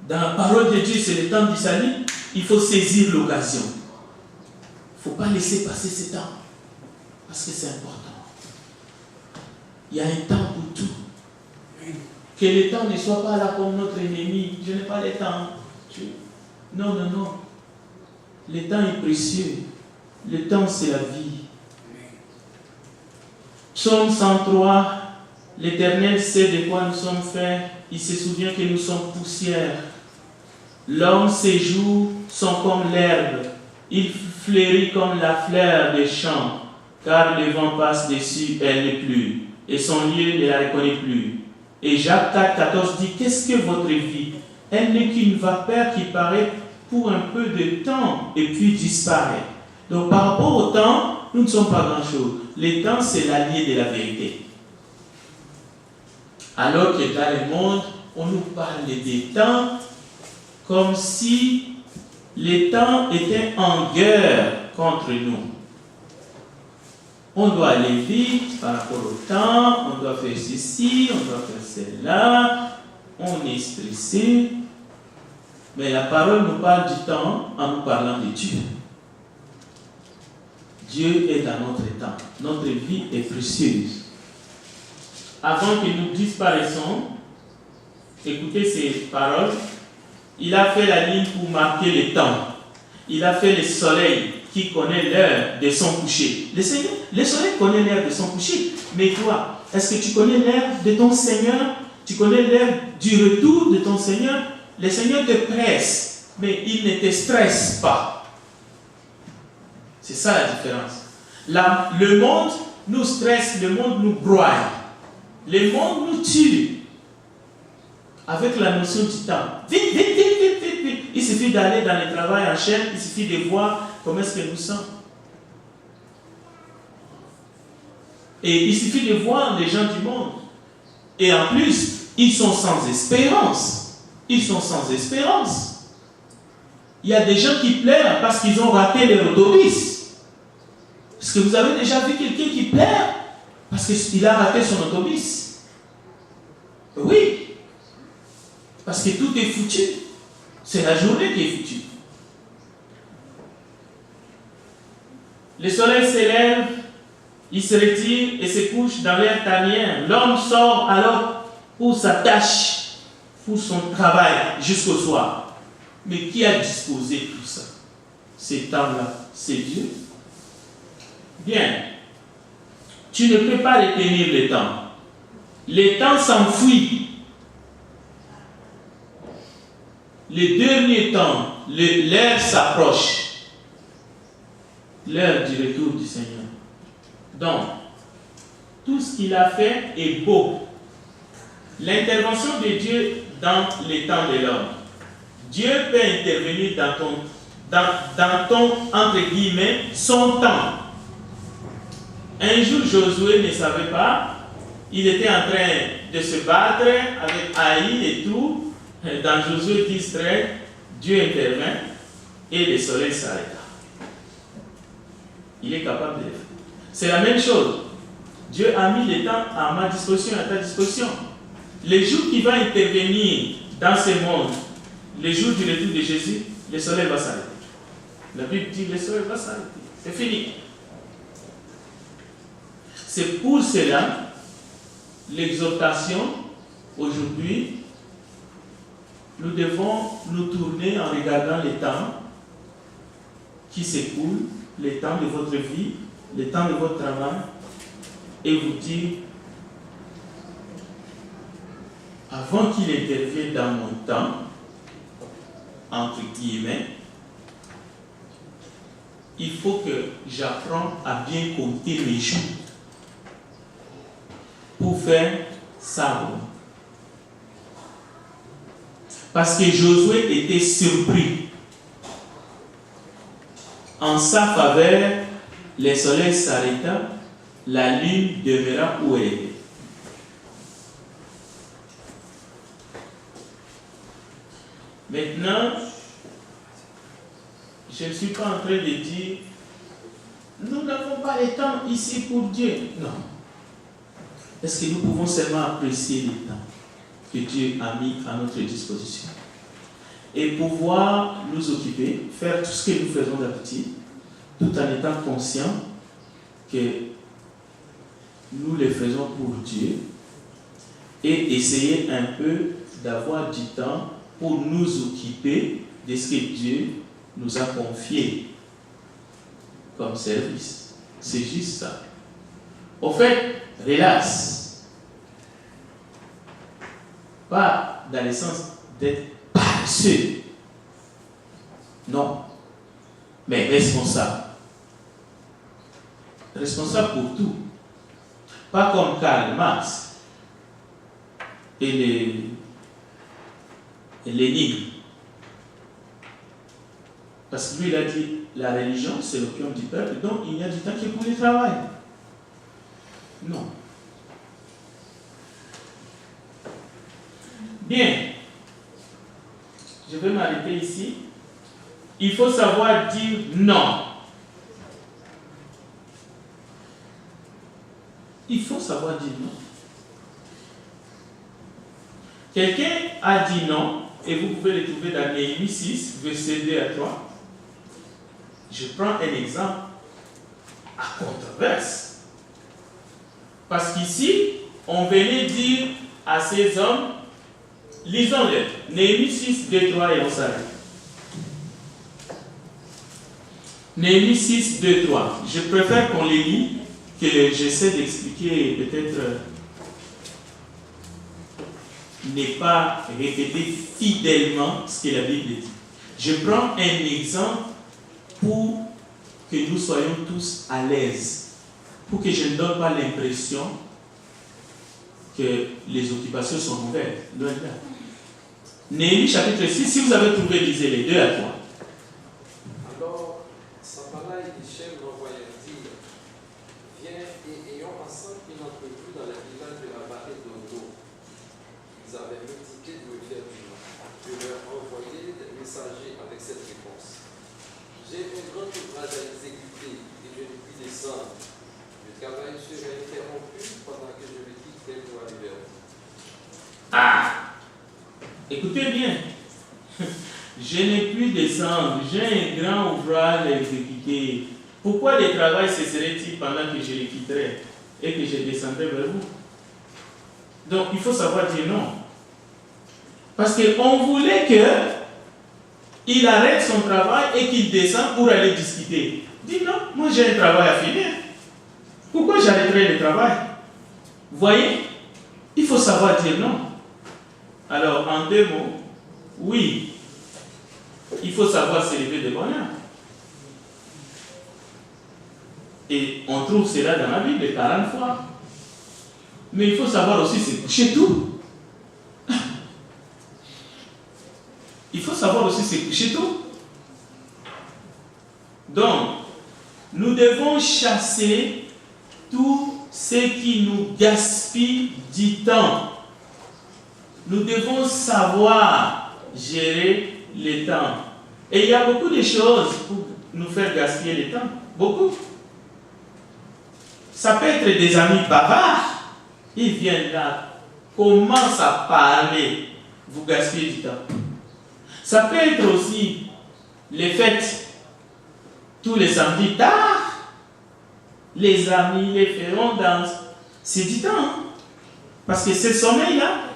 S1: dans la parole de Dieu, c'est le temps du salut, il faut saisir l'occasion. Il ne faut pas laisser passer ce temps, parce que c'est important. Il y a un temps pour tout. Que le temps ne soit pas là comme notre ennemi. Je n'ai pas le temps. Non, non, non. Le temps est précieux. Le temps, c'est la vie. Psaume 103, l'Éternel sait de quoi nous sommes faits. Il se souvient que nous sommes poussière. L'homme, ses jours sont comme l'herbe. Il fleurit comme la fleur des champs. Car le vent passe dessus, elle n'est plus. Et son lieu ne la reconnaît plus. Et Jacques 4, 14 dit, qu'est-ce que votre vie? Elle n'est qu'une vapeur qui paraît pour un peu de temps et puis disparaît. Donc par rapport au temps, nous ne sommes pas grand-chose. Le temps, c'est l'allié de la vérité. Alors que dans le monde, on nous parle des temps comme si les temps étaient en guerre contre nous. On doit aller vite par rapport au temps, on doit faire ceci, on doit faire cela, on est stressé. Mais la parole nous parle du temps en nous parlant de Dieu. Dieu est dans notre temps. Notre vie est précieuse. Avant que nous disparaissions, écoutez ces paroles. Il a fait la ligne pour marquer le temps. Il a fait le soleil qui connaît l'heure de son coucher. Le soleil connaît l'heure de son coucher. Mais toi, est-ce que tu connais l'heure de ton Seigneur? Tu connais l'heure du retour de ton Seigneur? Le Seigneur te presse, mais il ne te stresse pas. C'est ça la différence. Le monde nous stresse, le monde nous broie. Le monde nous tue. Avec la notion du temps. Vite, vite, vite, vite, vite, vite. Il suffit d'aller dans le travail en chaîne, il suffit de voir comment est-ce que nous sommes. Et il suffit de voir les gens du monde. Et en plus, ils sont sans espérance. Ils sont sans espérance. Il y a des gens qui pleurent parce qu'ils ont raté leur autobus. Est-ce que vous avez déjà vu quelqu'un qui pleure parce qu'il a raté son autobus? Oui. Parce que tout est foutu. C'est la journée qui est foutue. Le soleil s'élève, Ils se retirent et se couchent dans leur tanière. L'homme sort alors pour sa tâche, pour son travail jusqu'au soir. Mais qui a disposé tout ça? Ces temps-là, c'est Dieu. Bien. Tu ne peux pas retenir le temps. Le temps s'enfuit. Les derniers temps, l'heure s'approche. L'heure du retour du Seigneur. Donc, tout ce qu'il a fait est beau. L'intervention de Dieu dans les temps de l'homme. Dieu peut intervenir dans ton, entre guillemets, son temps. Un jour, Josué ne savait pas. Il était en train de se battre avec Haï et tout. Dans Josué 10, 13, Dieu intervient et le soleil s'arrêta. Il est capable de le faire. C'est la même chose. Dieu a mis le temps à ma disposition, à ta disposition. Le jour qui va intervenir dans ce monde, le jour du retour de Jésus, le soleil va s'arrêter. La Bible dit le soleil va s'arrêter. C'est fini. C'est pour cela l'exhortation aujourd'hui, nous devons nous tourner en regardant les temps qui s'écoulent, les temps de votre vie, les temps de votre travail, et vous dire, avant qu'il intervienne dans mon temps, entre guillemets, il faut que j'apprenne à bien compter mes jours pour faire ça. Parce que Josué était surpris. En sa faveur, le soleil s'arrêta, la lune demeura où elle était. Maintenant, je ne suis pas en train de dire, nous n'avons pas le temps ici pour Dieu. Non. Est-ce que nous pouvons seulement apprécier le temps que Dieu a mis à notre disposition et pouvoir nous occuper, faire tout ce que nous faisons d'habitude, tout en étant conscients que nous le faisons pour Dieu et essayer un peu d'avoir du temps pour nous occuper de ce que Dieu nous a confié comme service. C'est juste ça. Au fait, relax. Pas dans le sens d'être paresseux. Non. Mais responsable. Responsable pour tout. Pas comme Karl Marx et l'énigme. Parce que lui, il a dit, la religion, c'est l'opium du peuple, donc il y a du temps qui est pour le travail. Non. Bien. Je vais m'arrêter ici. Il faut savoir dire non. Il faut savoir dire non. Quelqu'un a dit non, et vous pouvez le trouver dans Néhémie 6, verset 2 à 3. Je prends un exemple à controverse. Parce qu'ici, on venait dire à ces hommes, lisons-le, Néhémie 6, 2, 3 et on s'arrête. Néhémie 6, 2, 3. Je préfère qu'on les lit, que j'essaie d'expliquer peut-être n'est pas répéter fidèlement ce que la Bible dit. Je prends un exemple pour que nous soyons tous à l'aise, pour que je ne donne pas l'impression que les occupations sont mauvaises. Loin de là. Néhémie chapitre 6, si vous avez trouvé, lisez les 2 à 3.
S3: Alors, Sanballat et Geshem l'envoyèrent dire, viens et ayons ensemble une entrevue dans le village de la vallée d'Odo. Ils avaient médité de me faire du mal. Je leur envoyai des messagers avec cette réponse. J'ai un grand ouvrage à exécuter et je ne puis descendre. Le travail serait interrompu pendant que je me quitterai pour aller vers vous.
S1: Ah! Écoutez bien. Je n'ai pu descendre. J'ai un grand ouvrage à exécuter. pourquoi le travail cesserait-il pendant que je le quitterai et que je descendrai vers vous? Donc il faut savoir dire non. Parce qu'on voulait qu'il arrête son travail et qu'il descende pour aller discuter. Dis non, moi j'ai un travail à finir. Pourquoi j'arrêterai le travail? Vous voyez? Il faut savoir dire non. Alors, en 2 mots, oui, il faut savoir s'élever de bonheur. Et on trouve cela dans la Bible 40 fois. Mais il faut savoir aussi se coucher tôt. Il faut savoir aussi se coucher tôt. Donc, nous devons chasser tout ce qui nous gaspille du temps. Nous devons savoir gérer le temps. Et il y a beaucoup de choses pour nous faire gaspiller le temps. Beaucoup. Ça peut être des amis bavards. Ils viennent là, commencent à parler, vous gaspillez du temps. Ça peut être aussi les fêtes, tous les samedis tard. Les amis, les feront danse. C'est du temps. Hein? Parce que ce sommeil-là,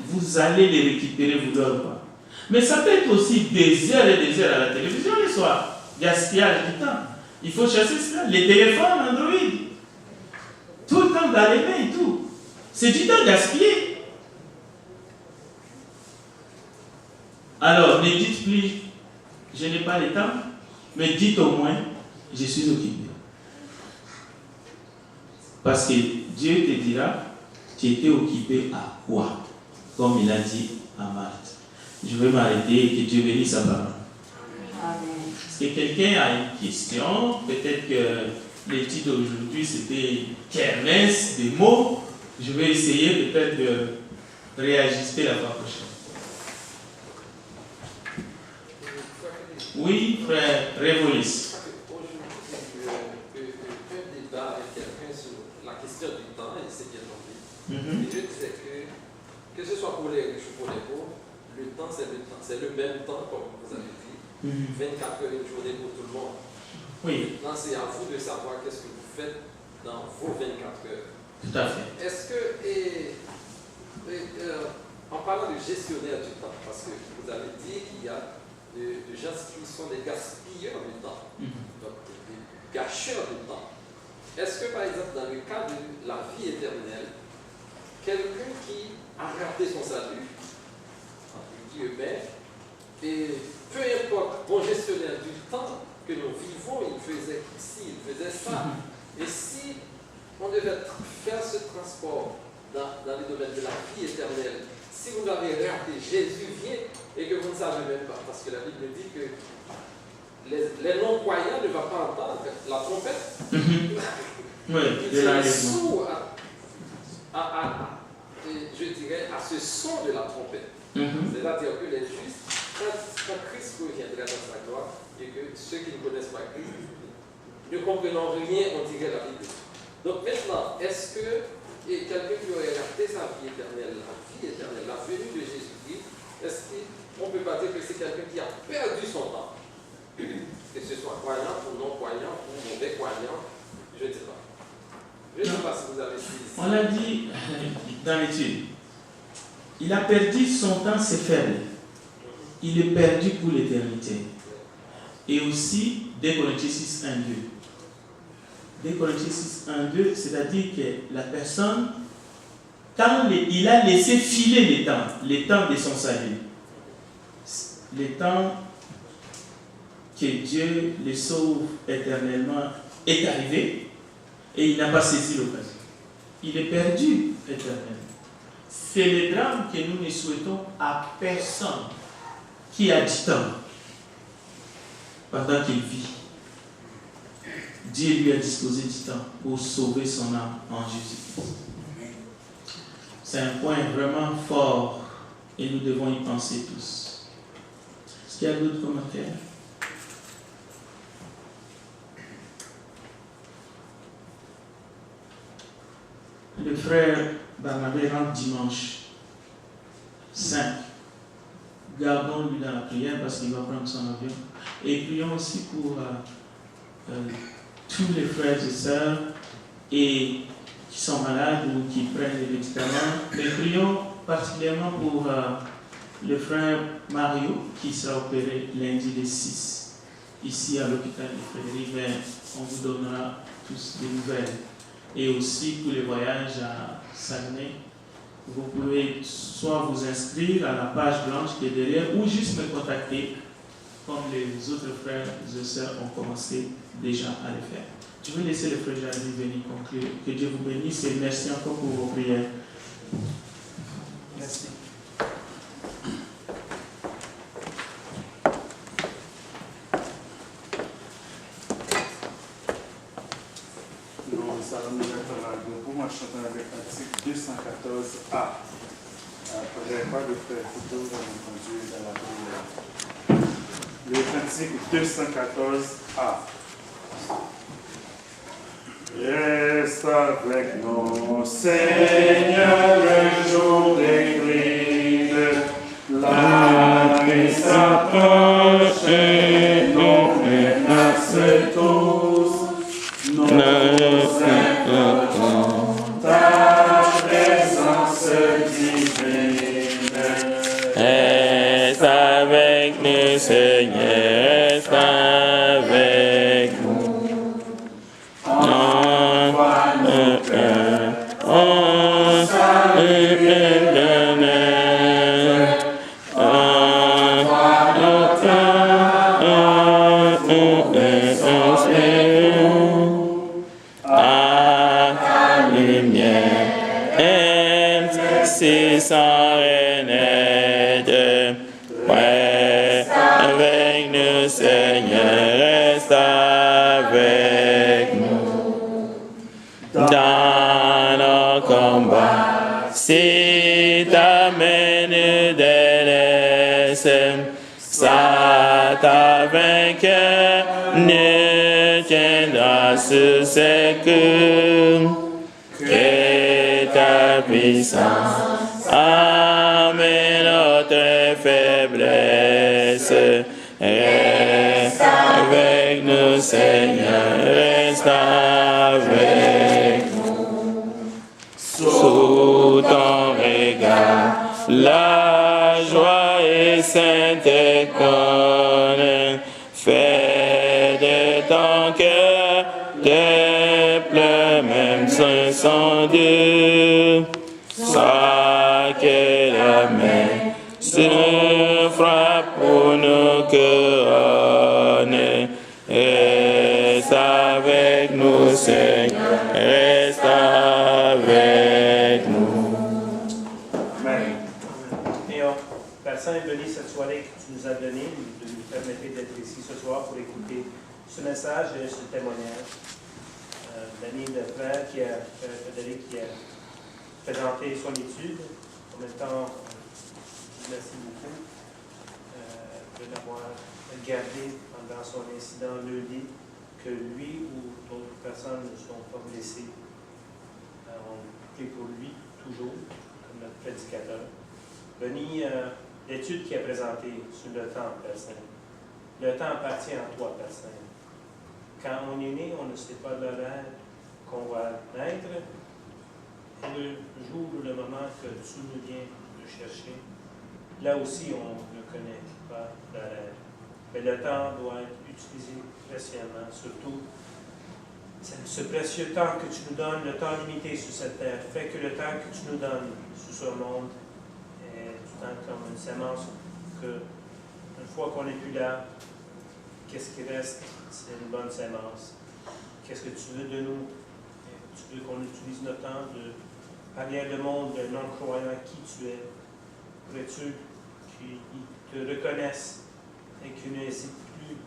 S1: vous allez les récupérer, vous dormez pas. Mais ça peut être aussi des heures et des heures à la télévision le soir. Gaspillage du temps. Il faut chasser cela. Les téléphones, Android. Tout le temps dans les mains et tout. C'est du temps gaspillé. Alors, ne dites plus, je n'ai pas le temps, mais dites au moins, je suis occupé. Parce que Dieu te dira, tu étais occupé à quoi? Comme il a dit à Marthe. Je vais m'arrêter et que Dieu bénisse sa parole. Est-ce que quelqu'un a une question? Peut-être que l'étude d'aujourd'hui c'était kermesse, des mots. Je vais essayer peut-être de réajuster la fois prochaine. Oui, frère Révolis.
S3: Aujourd'hui, un débat avec quelqu'un sur la question du temps, et c'est bien entendu. Et je disais que ce soit pour les riches ou pour les pauvres, le temps c'est le temps, c'est le même temps, comme vous avez dit. 24 heures une journée pour tout le monde.
S1: Oui.
S3: Maintenant, c'est à vous de savoir qu'est-ce que vous faites dans vos 24 heures.
S1: Tout à fait.
S3: Est-ce que, en parlant de gestionnaire du temps, parce que vous avez dit qu'il y a des gens qui sont des gaspilleurs du temps, donc des gâcheurs du temps. Est-ce que, par exemple, dans le cas de la vie éternelle, quelqu'un qui a raté son salut, entre guillemets, et peu importe, mon gestionnaire du temps que nous vivons, il faisait ci, il faisait ça. Et si on devait faire ce transport dans le domaine de la vie éternelle, si vous l'avez raté, Jésus vient et que vous ne savez même pas, parce que la Bible dit que les non-croyants ne vont pas entendre la trompette.
S1: Oui,
S3: ils sont sourds je dirais, à ce son de la trompette. C'est-à-dire que les justes, quand Christ reviendra dans sa gloire, et que ceux qui ne connaissent pas Christ ne comprennent rien, on dirait la Bible. Donc maintenant, est-ce que quelqu'un qui aurait raté sa vie éternelle, la venue de Jésus-Christ, est-ce qu'on ne peut pas dire que c'est quelqu'un qui a perdu son temps? Que ce soit croyant ou non-croyant, ou mauvais croyant, je ne sais pas. Je ne sais pas si vous avez dit.
S1: On l'a dit dans l'étude. Il a perdu son temps, c'est faible. Il est perdu pour l'éternité. Et aussi, 2 Corinthiens 6, 1, 2. 2 Corinthiens 6, 1, 2, c'est-à-dire que la personne, quand il a laissé filer les temps de son salut, les temps que Dieu le sauve éternellement est arrivé et il n'a pas saisi l'occasion. Il est perdu éternellement. C'est le drame que nous ne souhaitons à personne qui a du temps pendant qu'il vit. Dieu lui a disposé du temps pour sauver son âme en Jésus-Christ. C'est un point vraiment fort et nous devons y penser tous. Est-ce qu'il y a d'autres commentaires? Le frère Barnabé rentre dimanche 5. Gardons-lui dans la prière parce qu'il va prendre son avion. Et prions aussi pour tous les frères et sœurs et qui sont malades ou qui prennent des médicaments. Et prions particulièrement pour le frère Mario qui sera opéré lundi le 6 ici à l'hôpital de Frédéric. Mais on vous donnera tous des nouvelles. Et aussi pour les voyages à Saguenay, vous pouvez soit vous inscrire à la page blanche qui est derrière ou juste me contacter comme les autres frères et sœurs ont commencé déjà à le faire. Je vais laisser le frère Jardy venir conclure. Que Dieu vous bénisse et merci encore pour vos prières.
S2: Merci.
S4: Nous allons nous mettre à la pour moi chanter avec l'article 214A. Après, pas de faire photo, nous allons conduire dans la prière. Le cantique 214A. Reste avec nous, Seigneur, le jour des grides. La nuit s'approche et nous menace tous. Nous implorons ta présence divine.
S5: Reste avec nous, Seigneur, reste avec nous. Envoie-nous un salut éternel. Envoie-nous à ta lumière, ainsi sans renaître. Reste avec nous, Seigneur, reste avec nous. Dans nos combats, si ta main nous délaisse, Satan vainqueur ne tiendra sur ses coups. Que ta puissance amène notre faiblesse. Reste avec nous, Seigneur, reste avec nous. Sous ton regard, la joie est sainte école. Fais de ton cœur des pleurs, même sans Dieu. Soit que la main se frappe pour nos couronnes. Reste avec nous, Seigneur, reste avec nous.
S4: Amen.
S6: Et Père Saint, bénis cette soirée que tu nous as donnée, de nous permettre d'être ici ce soir pour écouter ce message et ce témoignage. L'ami de frère Frédéric qui a présenté son étude. En même temps, merci beaucoup de l'avoir gardé pendant son incident lundi, que lui ou d'autres personnes ne sont pas blessées. On prie pour lui toujours, comme notre prédicateur. Bénis l'étude qu'il a présentée sur le temps, Père Saint. Le temps appartient à toi, Père Saint. Quand on est né, on ne sait pas l'horaire qu'on va naître. Le jour ou le moment que tu nous viens de chercher, là aussi, on ne connaît pas l'horaire. Mais le temps doit être utilisé précieusement, surtout ce précieux temps que tu nous donnes, le temps limité sur cette terre, fait que le temps que tu nous donnes sur ce monde est du temps comme une sémence que, une fois qu'on n'est plus là, qu'est-ce qui reste? C'est une bonne sémence. Qu'est-ce que tu veux de nous? Tu veux qu'on utilise notre temps de parler à le monde de non-croyants qui tu es. Pourrais-tu qu'ils te reconnaissent et qu'ils n'hésitent plus,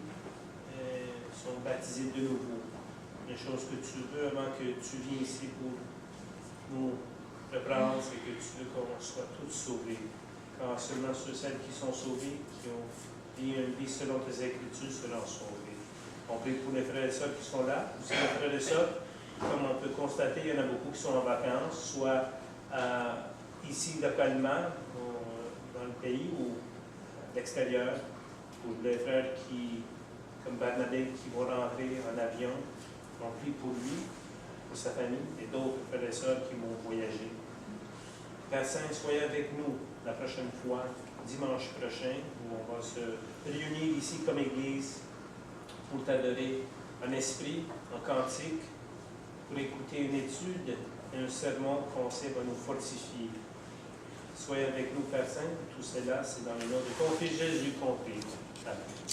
S6: sont baptisés de nouveau. Les choses que tu veux avant que tu viennes ici pour nous reprendre, c'est que tu veux qu'on soit tous sauvés. Car seulement celles qui sont sauvées, qui ont une vie selon tes Écritures, seront sauvées. On prie pour les frères et sœurs qui sont là. Aussi les frères et sœurs, comme on peut constater, il y en a beaucoup qui sont en vacances, soit ici localement, dans le pays, ou à l'extérieur. Pour les frères qui, comme Barnabé, qui vont rentrer en avion, accompli pour lui, pour sa famille et d'autres frères et sœurs qui vont voyager. Père Saint, soyez avec nous la prochaine fois, dimanche prochain, où on va se réunir ici comme Église pour t'adorer en esprit, en cantique, pour écouter une étude et un sermon qu'on sait va nous fortifier. Soyez avec nous, Père Saint, tout cela, c'est dans le nom de ton Fils Jésus qu'on prie. Amen.